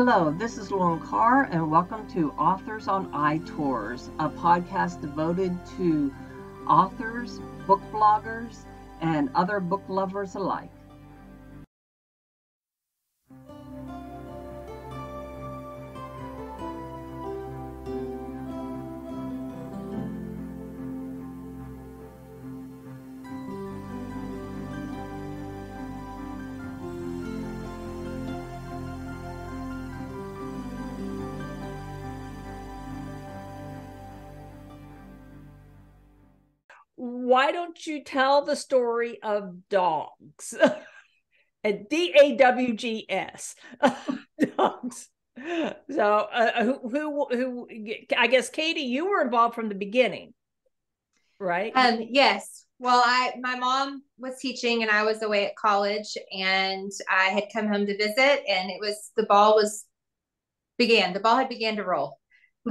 Hello, this is Lauren Carr, and welcome to Authors on iTours, a podcast devoted to authors, book bloggers, and other book lovers alike. Why don't you tell the story of DAWGS? DAWGS. DAWGS. So, who? I guess Katie, you were involved from the beginning, right? Yes. Well, my mom was teaching, and I was away at college, and I had come home to visit, and the ball had began to roll,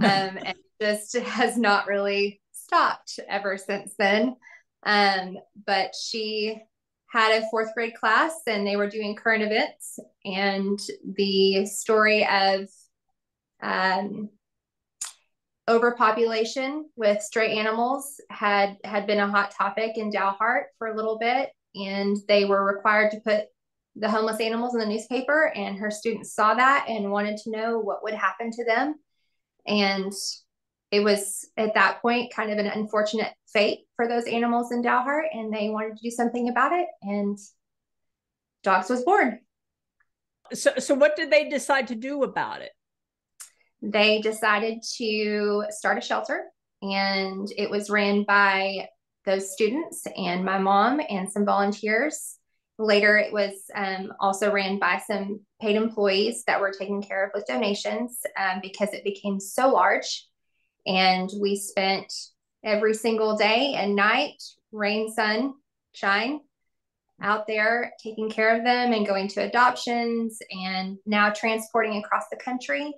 and just has not really stopped ever since then. But she had a fourth grade class, and they were doing current events, and the story of overpopulation with stray animals had been a hot topic in Dalhart for a little bit, and they were required to put the homeless animals in the newspaper, and her students saw that and wanted to know what would happen to them. And it was at that point kind of an unfortunate fate for those animals in Dalhart, and they wanted to do something about it, and DAWGS was born. So what did they decide to do about it? They decided to start a shelter, and it was ran by those students and my mom and some volunteers. Later, it was also ran by some paid employees that were taken care of with donations, because it became so large. And we spent every single day and night, rain, sun, shine, out there taking care of them and going to adoptions and now transporting across the country.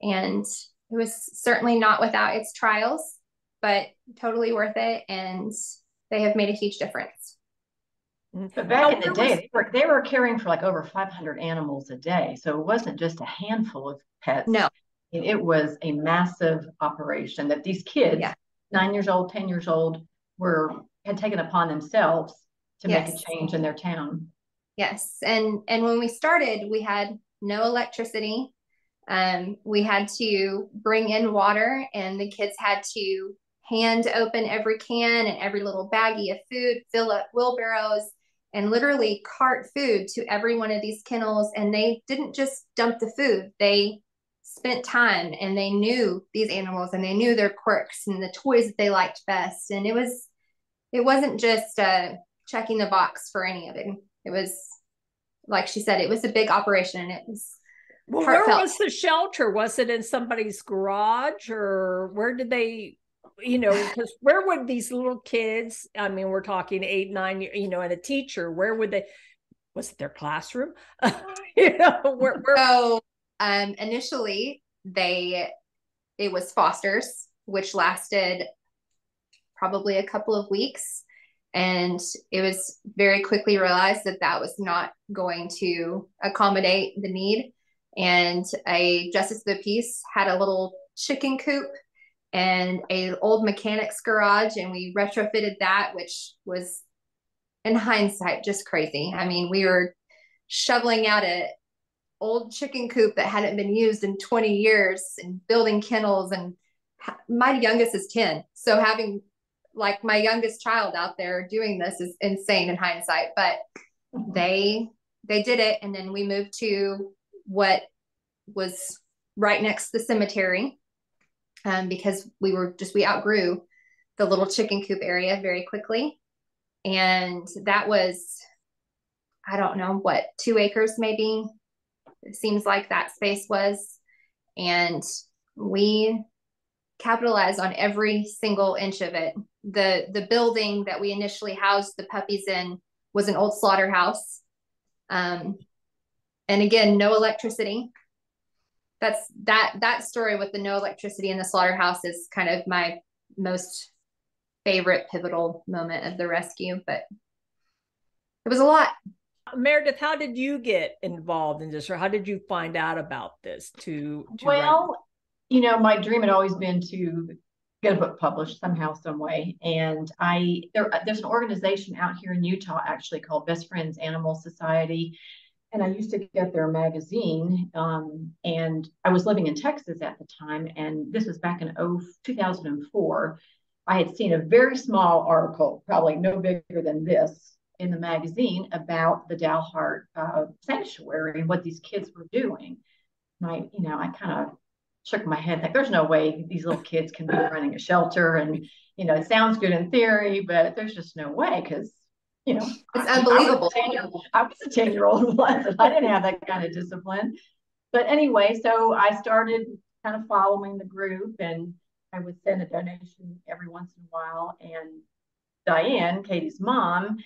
And it was certainly not without its trials, but totally worth it. And they have made a huge difference. But back in the day, they were caring for like over 500 animals a day. So it wasn't just a handful of pets. No. It was a massive operation that these kids, 9 years old, 10 years old, had taken upon themselves to make a change in their town. Yes. And when we started, we had no electricity. We had to bring in water, and the kids had to hand open every can and every little baggie of food, fill up wheelbarrows, and literally cart food to every one of these kennels. And they didn't just dump the food. They spent time, and they knew these animals, and they knew their quirks and the toys that they liked best. And it wasn't just checking the box for any of it. It was, like she said, it was a big operation, and it was heartfelt. Where was the shelter? Was it in somebody's garage, or where did they, because where would these little kids, I mean, we're talking 8, 9, and a teacher, where would they, was it their classroom? So initially it was Foster's, which lasted probably a couple of weeks. And it was very quickly realized that was not going to accommodate the need. And a justice of the peace had a little chicken coop and an old mechanic's garage, and we retrofitted that, which was, in hindsight, just crazy. I mean, we were shoveling out an old chicken coop that hadn't been used in 20 years and building kennels. And my youngest is 10. So having like my youngest child out there doing this is insane in hindsight, but they did it. And then we moved to what was right next to the cemetery, because we outgrew the little chicken coop area very quickly. And that was, I don't know, 2 acres maybe. It seems like that space was. And we capitalized on every single inch of it. The building that we initially housed the puppies in was an old slaughterhouse. And again, no electricity. That story with the no electricity in the slaughterhouse is kind of my most favorite pivotal moment of the rescue, but it was a lot. Meredith, how did you get involved in this, or how did you find out about this Well, you know, my dream had always been to get a book published somehow, some way. And there's an organization out here in Utah actually called Best Friends Animal Society. And I used to get their magazine. And I was living in Texas at the time. And this was back in 2004. I had seen a very small article, probably no bigger than this, in the magazine about the Dalhart sanctuary and what these kids were doing. And I kind of shook my head like, there's no way these little kids can be running a shelter. And, it sounds good in theory, but there's just no way because, it's unbelievable. I was a 10-year-old once and I didn't have that kind of discipline. But anyway, so I started kind of following the group and I would send a donation every once in a while. And Diane, Katie's mom,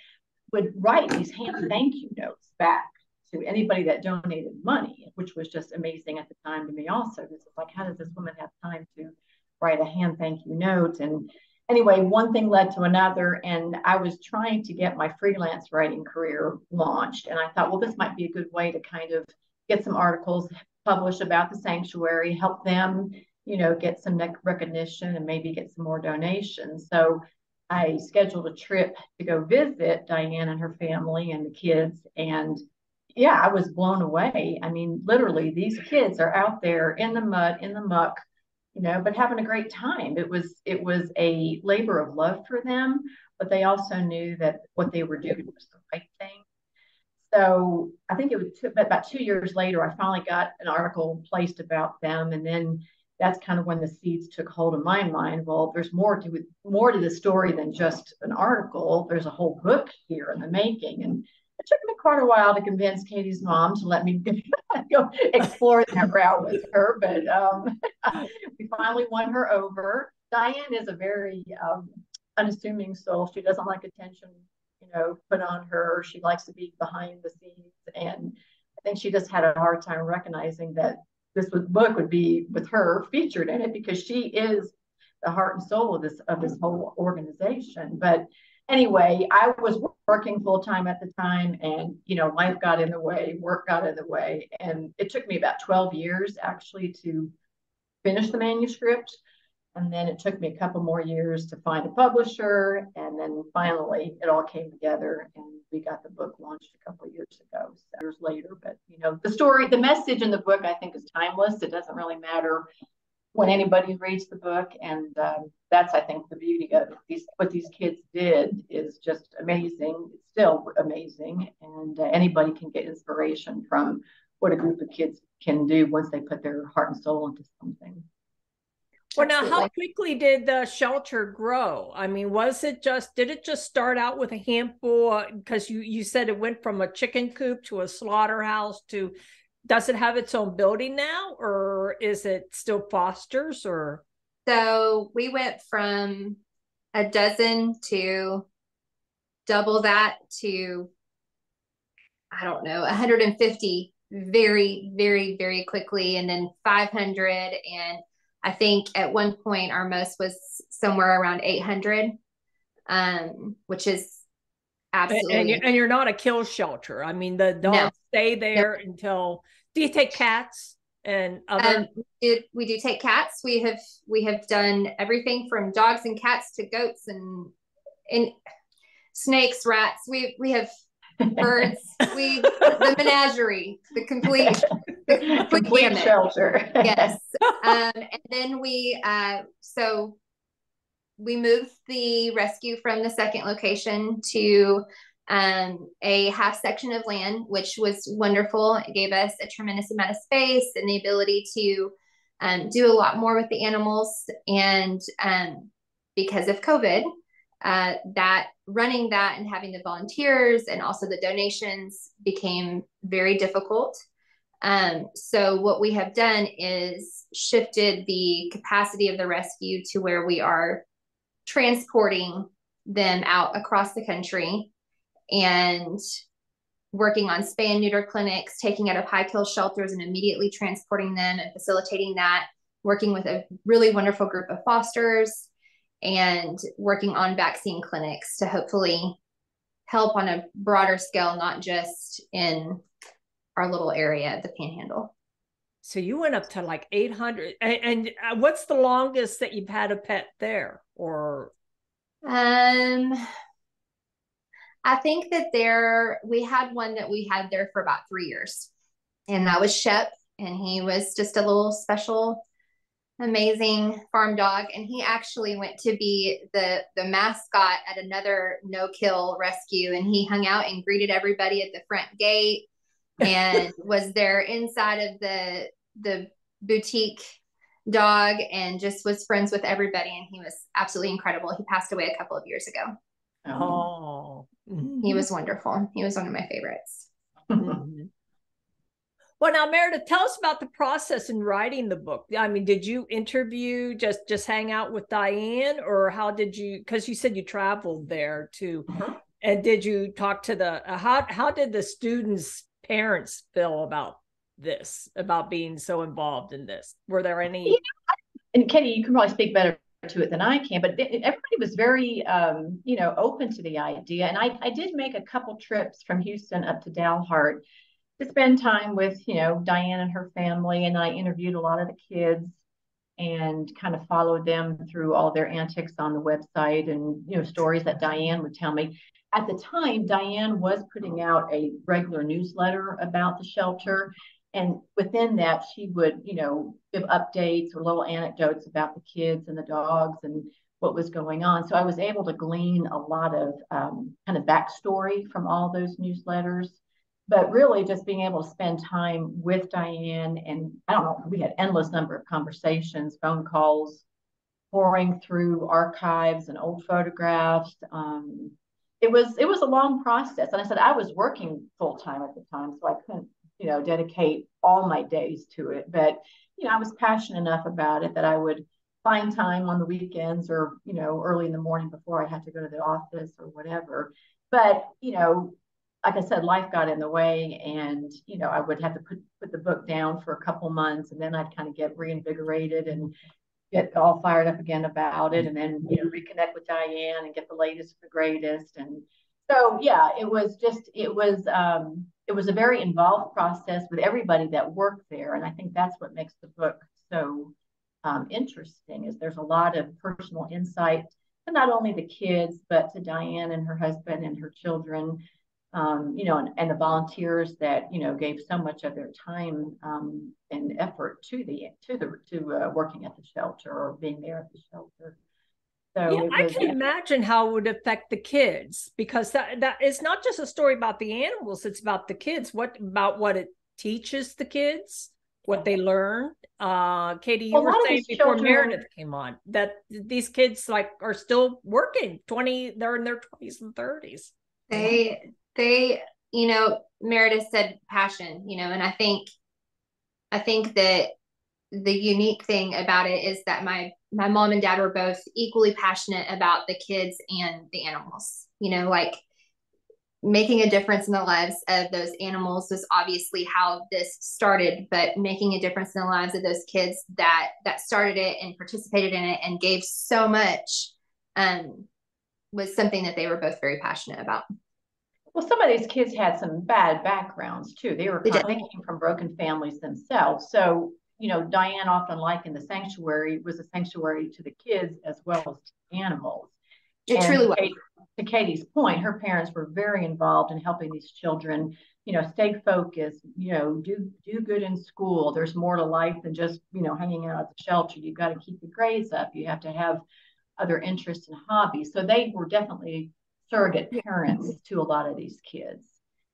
would write these hand thank you notes back to anybody that donated money, which was just amazing at the time to me also. Because it's like, how does this woman have time to write a hand thank you note? And anyway, one thing led to another, and I was trying to get my freelance writing career launched. And I thought, well, this might be a good way to kind of get some articles published about the sanctuary, help them, get some recognition and maybe get some more donations. So I scheduled a trip to go visit Diane and her family and the kids. And yeah, I was blown away. I mean, literally, these kids are out there in the mud, in the muck, but having a great time. It was a labor of love for them, but they also knew that what they were doing was the right thing. So I think it took about 2 years later, I finally got an article placed about them. And then that's kind of when the seeds took hold of my mind. Well, there's more to the story than just an article. There's a whole book here in the making. And it took me quite a while to convince Katie's mom to let me go explore that route with her. But we finally won her over. Diane is a very unassuming soul. She doesn't like attention, put on her. She likes to be behind the scenes. And I think she just had a hard time recognizing that this book would be with her featured in it because she is the heart and soul of this whole organization. But anyway, I was working full time at the time, and life got in the way, work got in the way, and it took me about 12 years actually to finish the manuscript. And then it took me a couple more years to find a publisher. And then finally it all came together and we got the book launched a couple of years ago, years later. But, the story, the message in the book, I think is timeless. It doesn't really matter when anybody reads the book. And that's, I think, the beauty of it. What these kids did is just amazing. It's still amazing. And anybody can get inspiration from what a group of kids can do once they put their heart and soul into something. Well, now, how quickly did the shelter grow? I mean, did it just start out with a handful? Because you said it went from a chicken coop to a slaughterhouse does it have its own building now, or is it still Foster's? Or so we went from a dozen to double that to, I don't know, 150 very, very, very quickly, and then 500, and I think at one point our most was somewhere around 800, which is absolutely. And you're not a kill shelter. I mean, the dogs stay there until. Do you take cats and other? We do take cats. We have done everything from dogs and cats to goats and snakes, rats. We have birds. The menagerie, the complete shelter. Yes. And then we moved the rescue from the second location to a half section of land, which was wonderful. It gave us a tremendous amount of space and the ability to do a lot more with the animals. And because of COVID, that running that and having the volunteers and also the donations became very difficult. So what we have done is shifted the capacity of the rescue to where we are transporting them out across the country and working on spay and neuter clinics, taking out of high kill shelters and immediately transporting them and facilitating that, working with a really wonderful group of fosters and working on vaccine clinics to hopefully help on a broader scale, not just in our little area, the Panhandle. So you went up to like 800. And what's the longest that you've had a pet there? Or I think that we had one that we had there for about 3 years, and that was Shep, and he was just a little special, amazing farm dog. And he actually went to be the mascot at another no-kill rescue, and he hung out and greeted everybody at the front gate and was there inside of the boutique dog and just was friends with everybody. And he was absolutely incredible. He passed away a couple of years ago. Oh, he was wonderful. He was one of my favorites. Well, now, Meredith, tell us about the process in writing the book. I mean, did you interview, just hang out with Diane, or how did you, because you said you traveled there too, and did you talk to how did the students' parents feel about this, about being so involved in this? Were there any? And Katie, you can probably speak better to it than I can, but everybody was very, open to the idea. And I did make a couple trips from Houston up to Dalhart to spend time with, Diane and her family. And I interviewed a lot of the kids and kind of followed them through all their antics on the website and, stories that Diane would tell me. At the time, Diane was putting out a regular newsletter about the shelter. And within that, she would, give updates or little anecdotes about the kids and the dogs and what was going on. So I was able to glean a lot of kind of backstory from all those newsletters. But really just being able to spend time with Diane, and I don't know, we had endless number of conversations, phone calls, pouring through archives and old photographs. It was a long process. And I said, I was working full time at the time, so I couldn't, dedicate all my days to it. But, I was passionate enough about it that I would find time on the weekends or, early in the morning before I had to go to the office or whatever. But, like I said, life got in the way, and, I would have to put the book down for a couple months, and then I'd kind of get reinvigorated and get all fired up again about it, and then, reconnect with Diane and get the latest, the greatest. And so, yeah, it was a very involved process with everybody that worked there. And I think that's what makes the book so interesting, is there's a lot of personal insight to not only the kids, but to Diane and her husband and her children, and the volunteers that, gave so much of their time and effort to working at the shelter or being there at the shelter. So I can imagine how it would affect the kids, because that is not just a story about the animals, it's about the kids. What it teaches the kids, what they learn. Katie, you were saying before Meredith came on that these kids are still working. They're in their 20s and 30s. They Meredith said passion, and I think that the unique thing about it is that my mom and dad were both equally passionate about the kids and the animals. Making a difference in the lives of those animals was obviously how this started, but making a difference in the lives of those kids that started it and participated in it and gave so much was something that they were both very passionate about. Well, some of these kids had some bad backgrounds too. They came from broken families themselves. So, Diane often likened the sanctuary was a sanctuary to the kids as well as to the animals. It truly was. To Katie's point, her parents were very involved in helping these children, stay focused, do good in school. There's more to life than just, hanging out at the shelter. You've got to keep your grades up. You have to have other interests and hobbies. So they were definitely surrogate parents to a lot of these kids.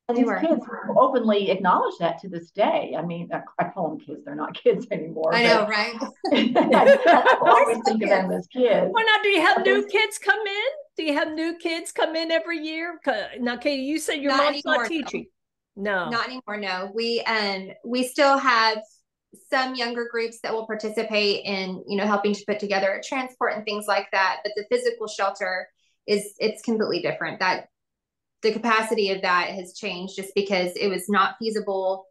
And these kids openly acknowledge that to this day. I mean, I call them kids. They're not kids anymore. I know, right? I always think of them as kids. Well, now, do you have new kids come in? Do you have new kids come in every year? Now, Katie, you said your mom's not teaching. No. Not anymore, no. We still have some younger groups that will participate in, helping to put together a transport and things like that. But the physical shelter it's completely different. That the capacity of that has changed just because it was not feasible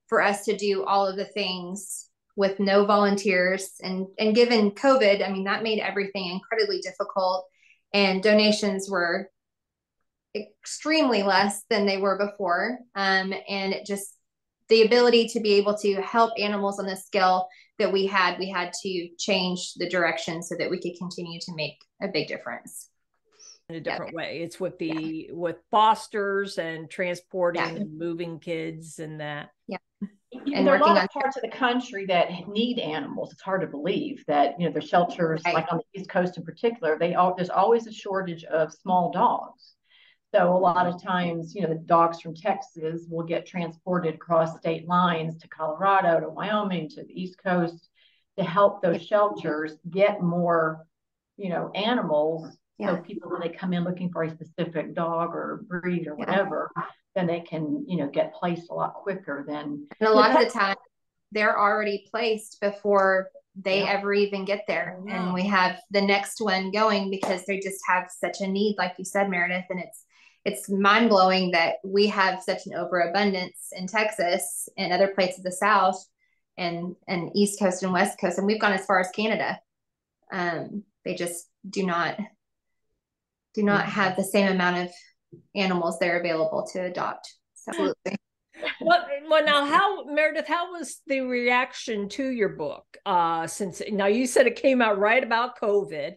for us to do all of the things with no volunteers. And given COVID, I mean, that made everything incredibly difficult, and donations were extremely less than they were before. And it just, the ability to be able to help animals on the scale that we had to change the direction so that we could continue to make a big difference. In a different way. It's with with fosters and transporting and moving kids and that. Yeah. And there are a lot of parts of the country that need animals. It's hard to believe that, the shelters, like on the East Coast in particular, there's always a shortage of small dogs. So a lot of times, the dogs from Texas will get transported across state lines to Colorado, to Wyoming, to the East Coast to help those shelters get more, animals. So people, when they come in looking for a specific dog or breed or whatever, then they can, get placed a lot quicker than. And a lot of the time, they're already placed before they ever even get there. And we have the next one going because they just have such a need, like you said, Meredith. And it's mind blowing that we have such an overabundance in Texas and other places of the South and East Coast and West Coast. And we've gone as far as Canada. They just do not have the same amount of animals there available to adopt. So, absolutely. Well, now, Meredith, how was the reaction to your book? Since now you said it came out right about COVID,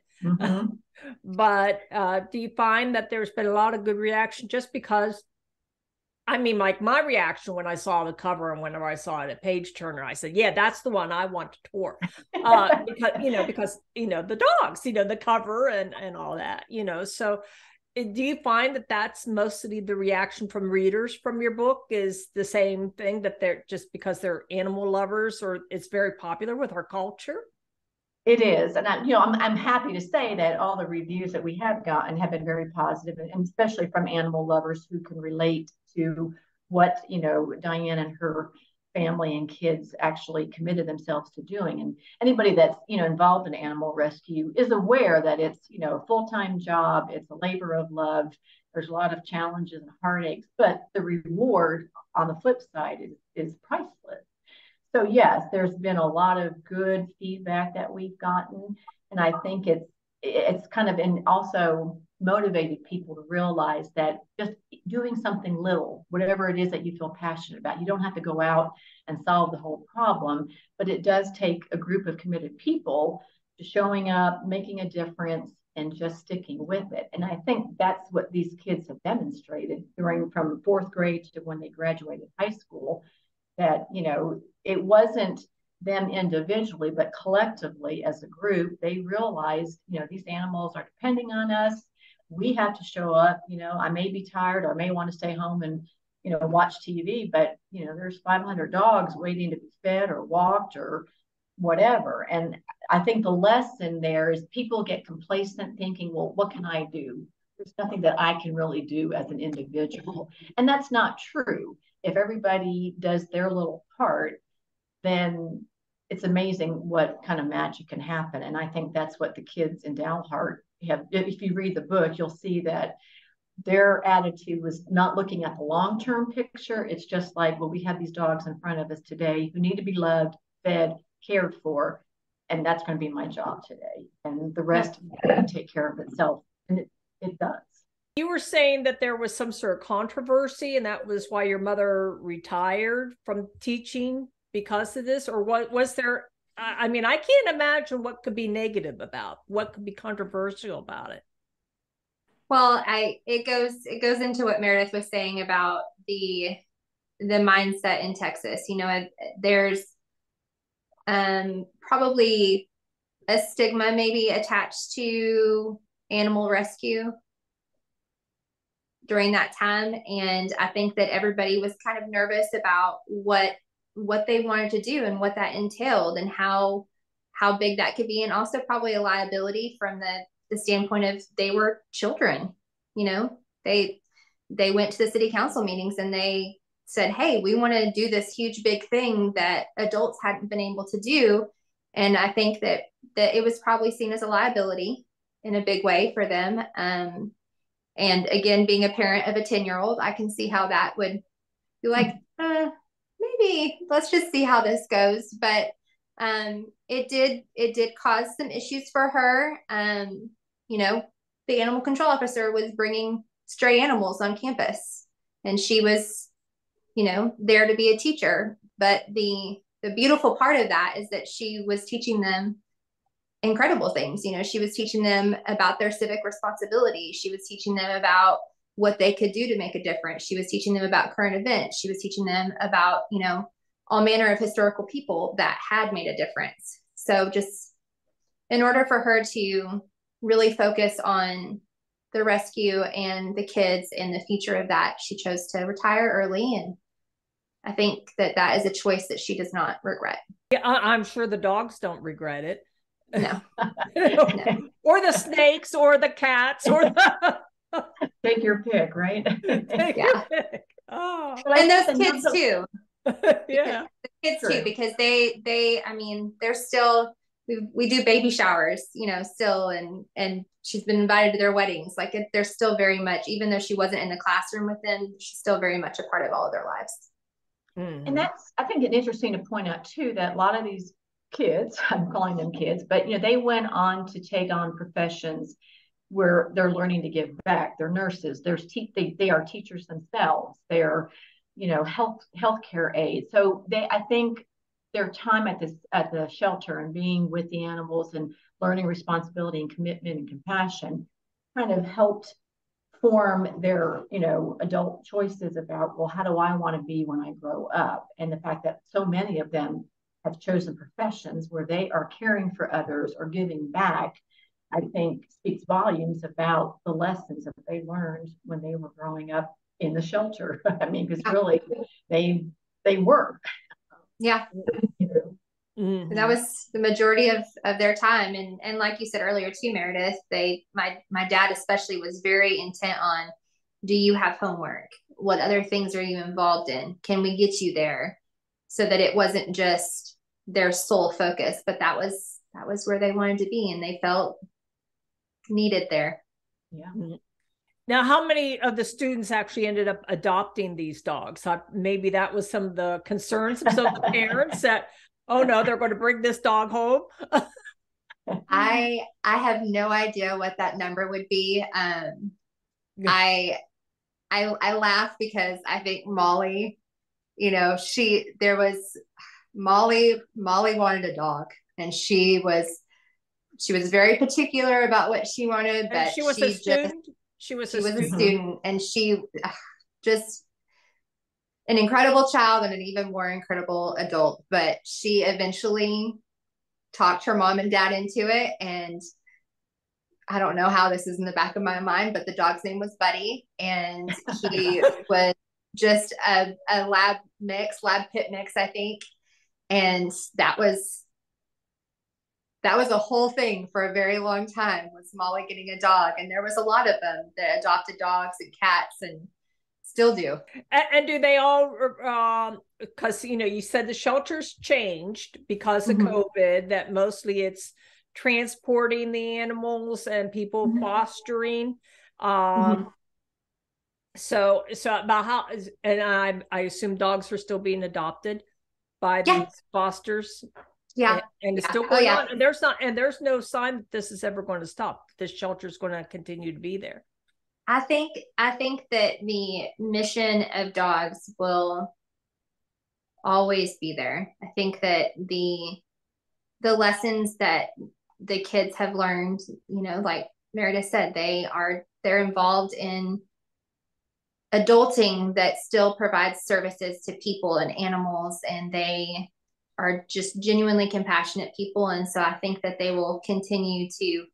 but do you find that there's been a lot of good reaction? Just because, I mean, like my reaction when I saw the cover and whenever I saw it at Page Turner, I said, "Yeah, that's the one I want to tour," because the dogs, the cover and all that, So, do you find that that's mostly the reaction from readers from your book is the same thing, that they're just because they're animal lovers, or it's very popular with our culture? It is. And I'm happy to say that all the reviews that we have gotten have been very positive, and especially from animal lovers who can relate to what, Diane and her family and kids actually committed themselves to doing. And anybody that's, involved in animal rescue is aware that it's, a full-time job. It's a labor of love. There's a lot of challenges and heartaches, but the reward on the flip side is priceless. So yes, there's been a lot of good feedback that we've gotten. And I think it's kind of also motivated people to realize that just doing something little, whatever it is that you feel passionate about, you don't have to go out and solve the whole problem, but it does take a group of committed people to showing up, making a difference, and just sticking with it. And I think that's what these kids have demonstrated from fourth grade to when they graduated high school, that, it wasn't them individually, but collectively as a group, they realized, these animals are depending on us. We have to show up. I may be tired or I may want to stay home and, watch TV, but, there's 500 dogs waiting to be fed or walked or whatever. And I think the lesson there is people get complacent thinking, well, what can I do? There's nothing that I can really do as an individual. And that's not true. If everybody does their little part, then it's amazing what kind of magic can happen. And I think that's what the kids in Dalhart have. If you read the book, you'll see that their attitude was not looking at the long-term picture. It's just like, well, we have these dogs in front of us today who need to be loved, fed, cared for, and that's going to be my job today. And the rest can take care of itself. And it does. You were saying that there was some sort of controversy, and that was why your mother retired from teaching because of this, or what was there? I mean, I can't imagine what could be negative about, what could be controversial about it. Well, it goes into what Meredith was saying about the mindset in Texas. There's probably a stigma maybe attached to animal rescue during that time, and I think that everybody was kind of nervous about what they wanted to do and what that entailed and how big that could be, and also probably a liability from the standpoint of they were children. They went to the city council meetings and they said, hey, we want to do this huge big thing that adults hadn't been able to do. And I think that it was probably seen as a liability in a big way for them. And again, being a parent of a 10-year-old, I can see how that would be like, maybe let's just see how this goes. But it did cause some issues for her. The animal control officer was bringing stray animals on campus. And she was, there to be a teacher. But the beautiful part of that is that she was teaching them incredible things. She was teaching them about their civic responsibility. She was teaching them about what they could do to make a difference. She was teaching them about current events. She was teaching them about, all manner of historical people that had made a difference. So just in order for her to really focus on the rescue and the kids and the future of that, she chose to retire early. And I think that is a choice that she does not regret. Yeah, I'm sure the dogs don't regret it. No. No. Or the snakes or the cats or the take your pick, right? Take your pick. Oh. And those kids too. Yeah. The kids too, because they I mean, they're still, we do baby showers, still, and she's been invited to their weddings. Like they're still very much, even though she wasn't in the classroom with them, she's still very much a part of all of their lives. Mm-hmm. And that's, I think, interesting to point out too, that a lot of these kids, I'm calling them kids, but they went on to take on professions where they're learning to give back. They're nurses, they are teachers themselves, they're healthcare aides. So I think their time at the shelter and being with the animals and learning responsibility and commitment and compassion kind of helped form their adult choices about, well, how do I want to be when I grow up? And the fact that so many of them have chosen professions where they are caring for others or giving back, I think speaks volumes about the lessons that they learned when they were growing up in the shelter. I mean, because really they were. Yeah. Mm-hmm. And that was the majority of their time. And like you said earlier too, Meredith, my dad especially was very intent on, do you have homework? What other things are you involved in? Can we get you there? So that it wasn't just their sole focus, but that was where they wanted to be and they felt needed there. Yeah. Now, how many of the students actually ended up adopting these dogs? Maybe that was some of the concerns of some parents that, oh no, they're going to bring this dog home. I have no idea what that number would be. I laugh because I think Molly, Molly wanted a dog, and she was very particular about what she wanted, but she was a student. She was a student, and she just an incredible child and an even more incredible adult. But she eventually talked her mom and dad into it. And I don't know how this is in the back of my mind, but the dog's name was Buddy. And he was just a lab pit mix, I think. And that was a whole thing for a very long time, was Molly getting a dog. And there was a lot of them that adopted dogs and cats and still do. And do they all, because, you said the shelters changed because of COVID, that mostly it's transporting the animals and people fostering. So about how, and I assume dogs are still being adopted by these fosters. Yeah. And it's still going on. And there's no sign that this is ever going to stop. This shelter is going to continue to be there. I think that the mission of DAWGS will always be there. I think that the lessons that the kids have learned, like Meredith said, they're involved in adulting that still provides services to people and animals, and they are just genuinely compassionate people. And so I think that they will continue to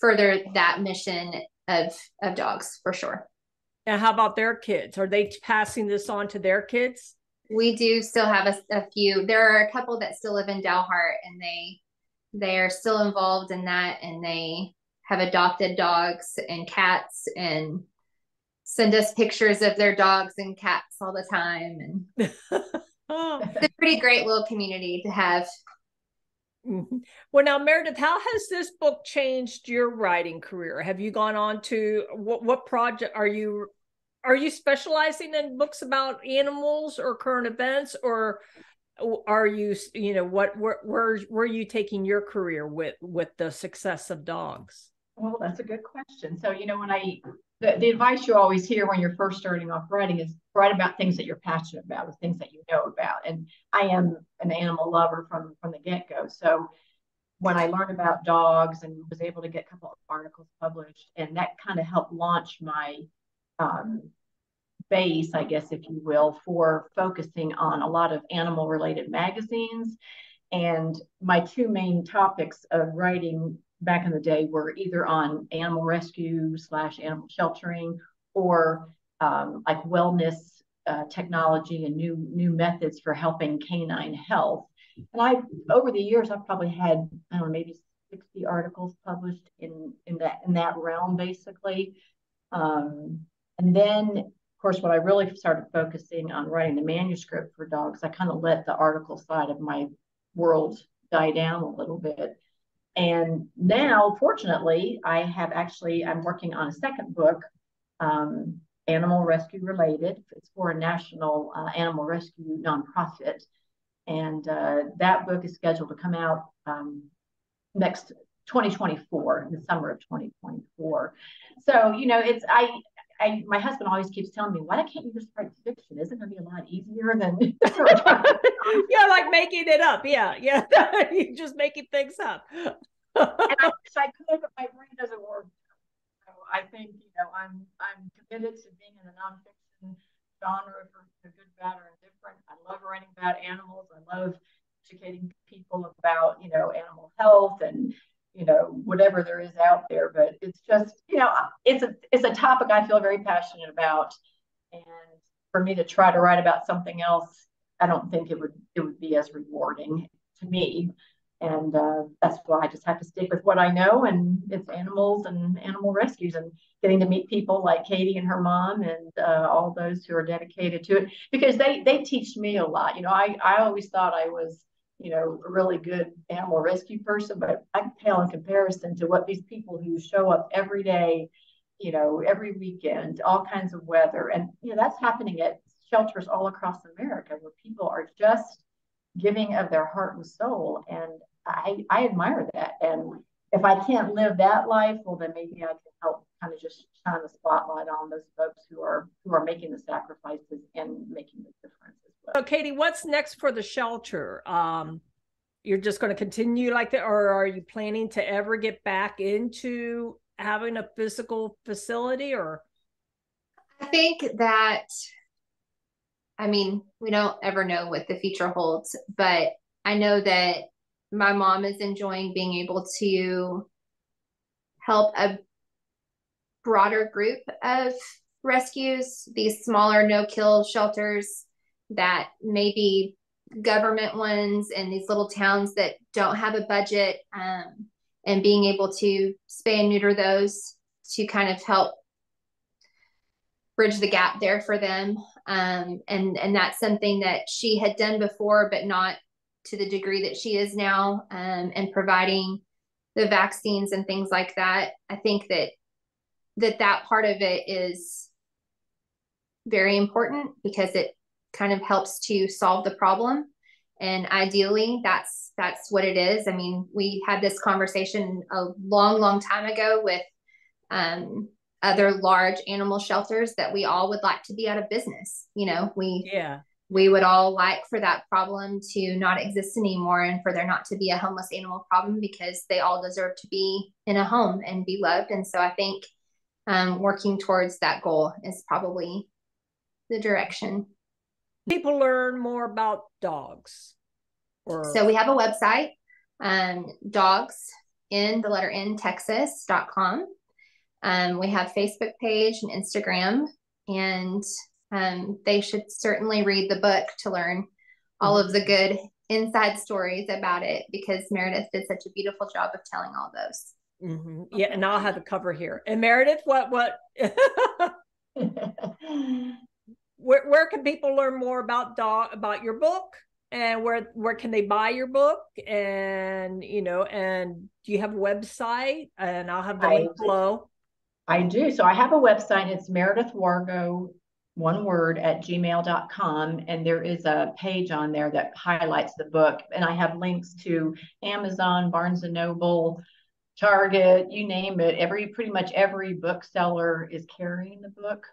further that mission of DAWGS for sure. And how about their kids? Are they passing this on to their kids? We do still have a few. There are a couple that still live in Dalhart, and they are still involved in that, and they have adopted dogs and cats and send us pictures of their dogs and cats all the time. And it's a pretty great little community to have. Well, now, Meredith, how has this book changed your writing career? Have you gone on to what project are you specializing in books about animals or current events, or are you, where are you taking your career with the success of DAWGS? Well, that's a good question. So, when the advice you always hear when you're first starting off writing is write about things that you're passionate about, or things that you know about. And I am an animal lover from the get-go. So when I learned about dogs and was able to get a couple of articles published, and that kind of helped launch my base, I guess, if you will, for focusing on a lot of animal related magazines. And my two main topics of writing back in the day were either on animal rescue / animal sheltering, or like wellness technology and new methods for helping canine health. And over the years, I've probably had, I don't know, maybe 60 articles published in that realm, basically. And then, of course, when I really started focusing on writing the manuscript for DAWGS, I kind of let the article side of my world die down a little bit. And now, fortunately, I'm working on a second book, animal rescue related. It's for a national animal rescue nonprofit. And that book is scheduled to come out next 2024, in the summer of 2024. So, my husband always keeps telling me, why can't you just write fiction? Isn't it going to be a lot easier than yeah, like making it up. Yeah. You're just making things up. And I wish I could, but my brain doesn't work. So I think, I'm committed to being in the nonfiction genre for good, bad, or indifferent. I love writing about animals. I love educating people about, animal health and, whatever there is out there. But it's just, it's a topic I feel very passionate about. And for me to try to write about something else, I don't think it would be as rewarding to me. And that's why I just have to stick with what I know, and it's animals and animal rescues, and getting to meet people like Katie and her mom, and all those who are dedicated to it, because they teach me a lot. I always thought I was, a really good animal rescue person, but I pale in comparison to what these people who show up every day, every weekend, all kinds of weather. And, that's happening at shelters all across America, where people are just giving of their heart and soul. And I admire that. And if I can't live that life, well, then maybe I can help kind of just shine the spotlight on those folks who are making the sacrifices and making the difference as well. So, Katie, what's next for the shelter? You're just going to continue like that, or are you planning to ever get back into having a physical facility? Or I think that, we don't ever know what the future holds, but I know that my mom is enjoying being able to help a broader group of rescues, these smaller no-kill shelters that maybe government ones and these little towns that don't have a budget, and being able to spay and neuter those to kind of help bridge the gap there for them. And that's something that she had done before, but not to the degree that she is now, and providing the vaccines and things like that. I think that part of it is very important, because it kind of helps to solve the problem. And ideally, that's what it is. We had this conversation a long time ago with other large animal shelters that we all would like to be out of business. We would all like for that problem to not exist anymore, and for there not to be a homeless animal problem, because they all deserve to be in a home and be loved. And so I think working towards that goal is probably the direction. People learn more about DAWGS? So we have a website, DAWGS, in the letter N, Texas.com. We have Facebook page and Instagram, and they should certainly read the book to learn all of the good inside stories about it, because Meredith did such a beautiful job of telling all those. Mm-hmm. Yeah, and I'll have the cover here. And Meredith, what? Where can people learn more about your book, and where can they buy your book? And and do you have a website? And I'll have the link below. I do. So I have a website. It's Meredith Wargo, one word, at gmail.com. And there is a page on there that highlights the book. And I have links to Amazon, Barnes & Noble, Target, you name it. Pretty much every bookseller is carrying the book.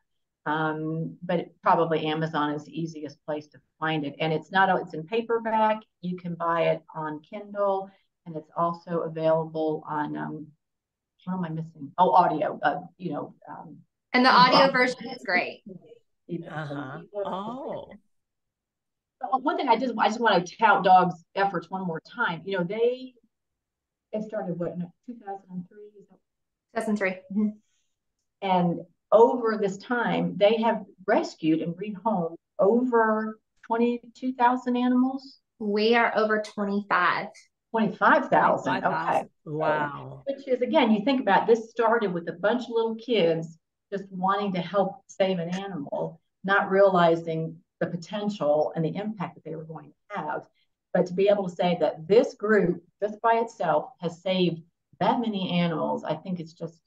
But probably Amazon is the easiest place to find it. And it's in paperback. You can buy it on Kindle, and it's also available on, what am I missing? Oh, audio, And the audio version is great. Oh. One thing I just want to tout DAWGS efforts one more time. They started what, in 2003? 2003. Mm-hmm. And over this time, they have rescued and rehomed over 22,000 animals. We are over 25. 25,000. Okay. Wow. Which is, again, you think about this started with a bunch of little kids just wanting to help save an animal, not realizing the potential and the impact that they were going to have. But to be able to say that this group, just by itself, has saved that many animals, I think it's just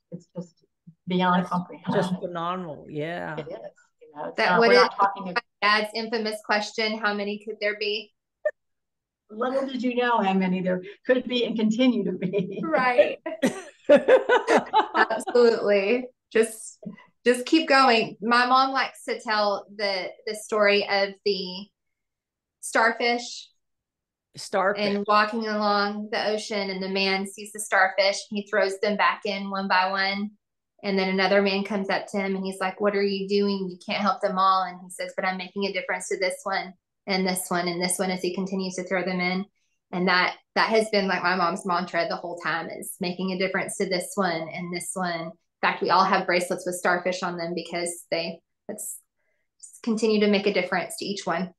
beyond comprehension. Just phenomenal. Yeah. It is. We're not talking about Dad's infamous question, how many could there be? Little did you know how many there could be and continue to be. Right. Absolutely. Just keep going. My mom likes to tell the story of the starfish and walking along the ocean, and the man sees the starfish, he throws them back in one by one, and then another man comes up to him and he's like, what are you doing? You can't help them all. And he says, but I'm making a difference to this one and this one and this one, as he continues to throw them in. And that has been like my mom's mantra the whole time, is making a difference to this one and this one. In fact, we all have bracelets with starfish on them because let's continue to make a difference to each one.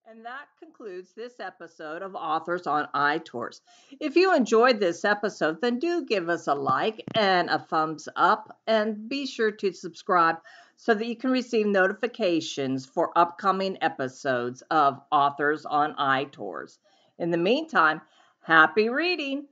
And that concludes this episode of Authors on iTours. If you enjoyed this episode, then do give us a like and a thumbs up, and be sure to subscribe so that you can receive notifications for upcoming episodes of Authors on iTours. In the meantime, happy reading!